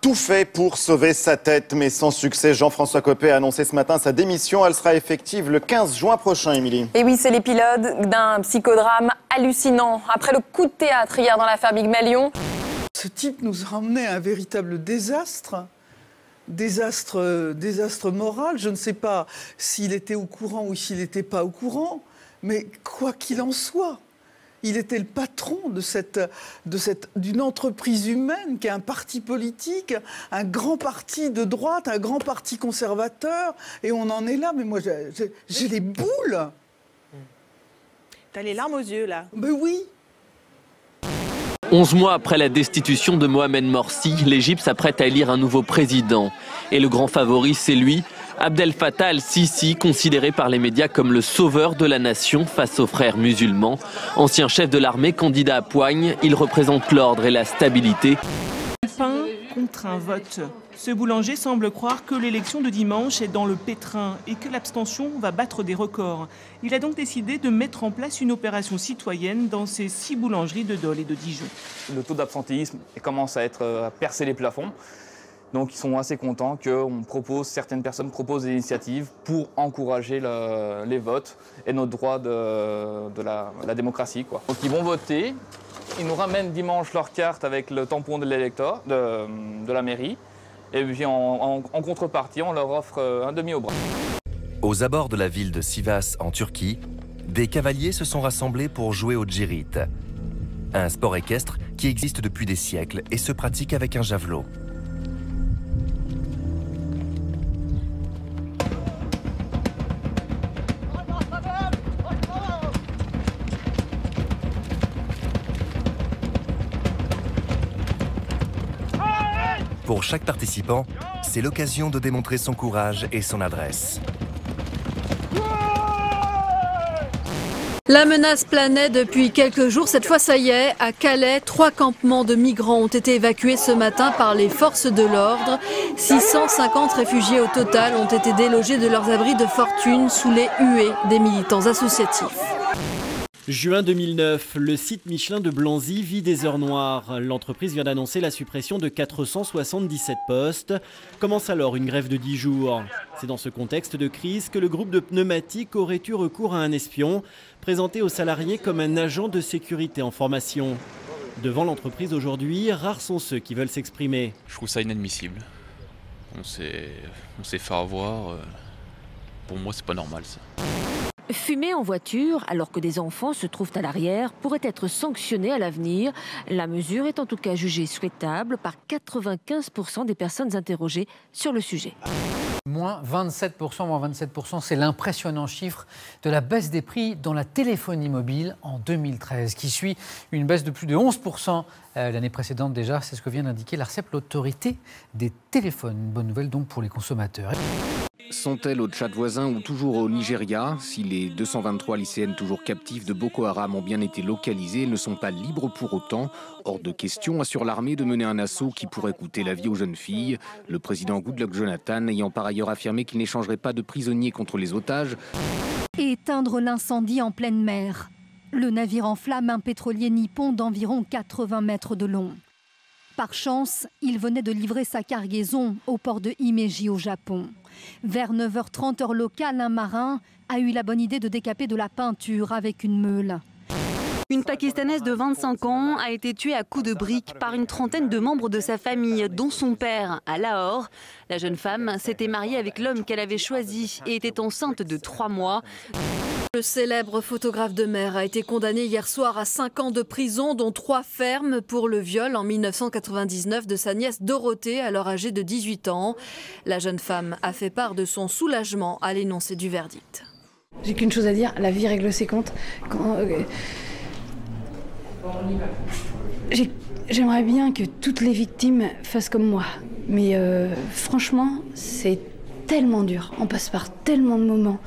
Tout fait pour sauver sa tête, mais sans succès. Jean-François Copé a annoncé ce matin sa démission. Elle sera effective le 15 juin prochain, Émilie. Et oui, c'est l'épilogue d'un psychodrame hallucinant. Après le coup de théâtre hier dans l'affaire Big Malion. Ce type nous a emmené à un véritable désastre moral. Je ne sais pas s'il était au courant ou s'il n'était pas au courant, mais quoi qu'il en soit, il était le patron d'une entreprise humaine qui est un parti politique, un grand parti de droite, un grand parti conservateur, et on en est là. Mais moi, j'ai les boules. T'as les larmes aux yeux, là. Mais oui. 11 mois après la destitution de Mohamed Morsi, l'Égypte s'apprête à élire un nouveau président. Et le grand favori, c'est lui, Abdel Fattah al-Sisi, considéré par les médias comme le sauveur de la nation face aux frères musulmans. Ancien chef de l'armée, candidat à Poigne, il représente l'ordre et la stabilité. Pain contre un vote. Ce boulanger semble croire que l'élection de dimanche est dans le pétrin et que l'abstention va battre des records. Il a donc décidé de mettre en place une opération citoyenne dans ses 6 boulangeries de Dole et de Dijon. Le taux d'absentéisme commence à percer les plafonds. Donc ils sont assez contents que certaines personnes proposent des initiatives pour encourager les votes et notre droit de la démocratie, quoi. Donc ils vont voter, ils nous ramènent dimanche leur carte avec le tampon de l'électeur, de la mairie, et puis en contrepartie on leur offre un demi au bras. Aux abords de la ville de Sivas en Turquie, des cavaliers se sont rassemblés pour jouer au djirit, un sport équestre qui existe depuis des siècles et se pratique avec un javelot. Pour chaque participant, c'est l'occasion de démontrer son courage et son adresse. La menace planait depuis quelques jours. Cette fois, ça y est, à Calais, 3 campements de migrants ont été évacués ce matin par les forces de l'ordre. 650 réfugiés au total ont été délogés de leurs abris de fortune sous les huées des militants associatifs. Juin 2009, le site Michelin de Blanzy vit des heures noires. L'entreprise vient d'annoncer la suppression de 477 postes. Commence alors une grève de 10 jours. C'est dans ce contexte de crise que le groupe de pneumatiques aurait eu recours à un espion, présenté aux salariés comme un agent de sécurité en formation. Devant l'entreprise aujourd'hui, rares sont ceux qui veulent s'exprimer. Je trouve ça inadmissible. On s'est fait avoir. Pour moi, c'est pas normal ça. Fumer en voiture alors que des enfants se trouvent à l'arrière pourrait être sanctionné à l'avenir. La mesure est en tout cas jugée souhaitable par 95% des personnes interrogées sur le sujet. Moins 27%, c'est l'impressionnant chiffre de la baisse des prix dans la téléphonie mobile en 2013, qui suit une baisse de plus de 11% l'année précédente déjà. C'est ce que vient d'indiquer l'ARCEP, l'autorité des téléphones. Une bonne nouvelle donc pour les consommateurs. Sont-elles au Tchad voisin ou toujours au Nigeria? Si les 223 lycéennes toujours captives de Boko Haram ont bien été localisées, elles ne sont pas libres pour autant. Hors de question, assure l'armée, de mener un assaut qui pourrait coûter la vie aux jeunes filles. Le président Goodluck Jonathan ayant par ailleurs affirmé qu'il n'échangerait pas de prisonniers contre les otages. Éteindre l'incendie en pleine mer. Le navire en flammes, un pétrolier nippon d'environ 80 mètres de long. Par chance, il venait de livrer sa cargaison au port de Himeji au Japon. Vers 9h30 heure locale, un marin a eu la bonne idée de décaper de la peinture avec une meule. Une Pakistanaise de 25 ans a été tuée à coups de briques par une trentaine de membres de sa famille, dont son père, à Lahore. La jeune femme s'était mariée avec l'homme qu'elle avait choisi et était enceinte de 3 mois. Le célèbre photographe de mer a été condamné hier soir à 5 ans de prison, dont 3 fermes pour le viol en 1999 de sa nièce Dorothée, alors âgée de 18 ans. La jeune femme a fait part de son soulagement à l'énoncé du verdict. J'ai qu'une chose à dire, la vie règle ses comptes. J'aimerais bien que toutes les victimes fassent comme moi. Mais franchement, c'est tellement dur. On passe par tellement de moments.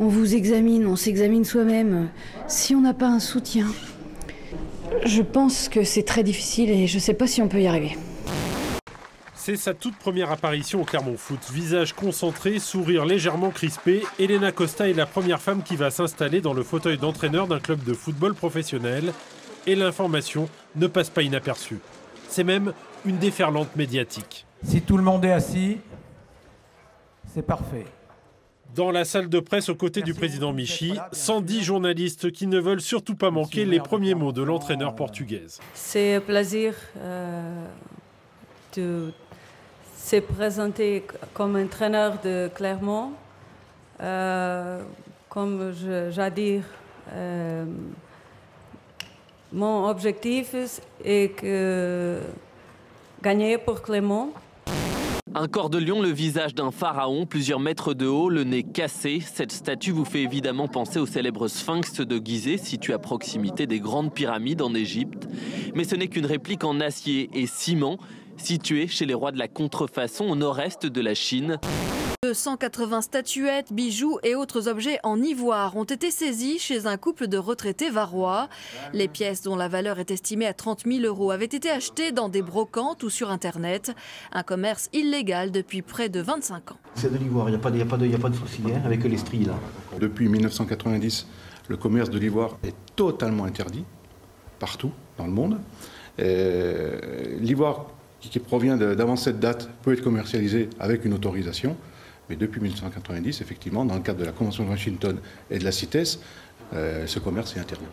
On vous examine, on s'examine soi-même. Si on n'a pas un soutien, je pense que c'est très difficile et je ne sais pas si on peut y arriver. C'est sa toute première apparition au Clermont Foot. Visage concentré, sourire légèrement crispé, Elena Costa est la première femme qui va s'installer dans le fauteuil d'entraîneur d'un club de football professionnel. Et l'information ne passe pas inaperçu. C'est même une déferlante médiatique. Si tout le monde est assis, c'est parfait. Dans la salle de presse aux côtés du président Michi, 110 journalistes qui ne veulent surtout pas manquer les premiers mots de l'entraîneur portugaise. C'est un plaisir de se présenter comme entraîneur de Clermont. Comme j'ai dit, mon objectif est que gagner pour Clermont. Un corps de lion, le visage d'un pharaon, plusieurs mètres de haut, le nez cassé. Cette statue vous fait évidemment penser au célèbre sphinx de Gizeh, situé à proximité des grandes pyramides en Égypte. Mais ce n'est qu'une réplique en acier et ciment, située chez les rois de la contrefaçon au nord-est de la Chine. 280 statuettes, bijoux et autres objets en ivoire ont été saisis chez un couple de retraités varois. Les pièces, dont la valeur est estimée à 30 000 €, avaient été achetées dans des brocantes ou sur Internet. Un commerce illégal depuis près de 25 ans. C'est de l'ivoire, il n'y a pas de souci avec les stries là. Depuis 1990, le commerce de l'ivoire est totalement interdit, partout dans le monde. L'ivoire qui provient d'avant cette date peut être commercialisé avec une autorisation. Mais depuis 1990, effectivement, dans le cadre de la Convention de Washington et de la CITES, ce commerce est interdit.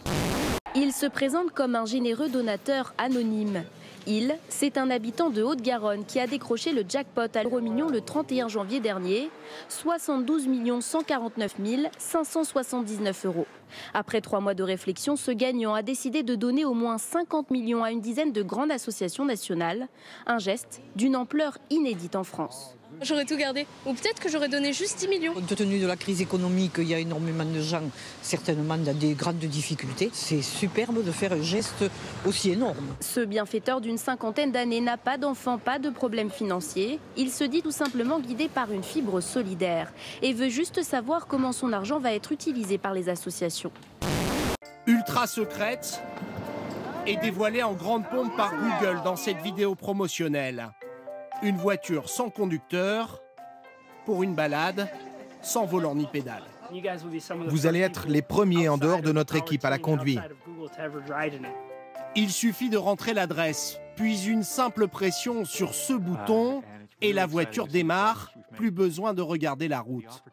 Il se présente comme un généreux donateur anonyme. Il, c'est un habitant de Haute-Garonne qui a décroché le jackpot à l'euro-million le 31 janvier dernier, 72 149 579 €. Après 3 mois de réflexion, ce gagnant a décidé de donner au moins 50 millions à une dizaine de grandes associations nationales, un geste d'une ampleur inédite en France. J'aurais tout gardé, ou peut-être que j'aurais donné juste 10 millions. Compte tenu de la crise économique, il y a énormément de gens, certainement dans des grandes difficultés. C'est superbe de faire un geste aussi énorme. Ce bienfaiteur d'une cinquantaine d'années n'a pas d'enfant, pas de problème financier. Il se dit tout simplement guidé par une fibre solidaire et veut juste savoir comment son argent va être utilisé par les associations. Ultra secrète et dévoilée en grande pompe par Google dans cette vidéo promotionnelle. Une voiture sans conducteur, pour une balade, sans volant ni pédale. Vous allez être les premiers en dehors de notre équipe à la conduire. Il suffit de rentrer l'adresse, puis une simple pression sur ce bouton et la voiture démarre, plus besoin de regarder la route.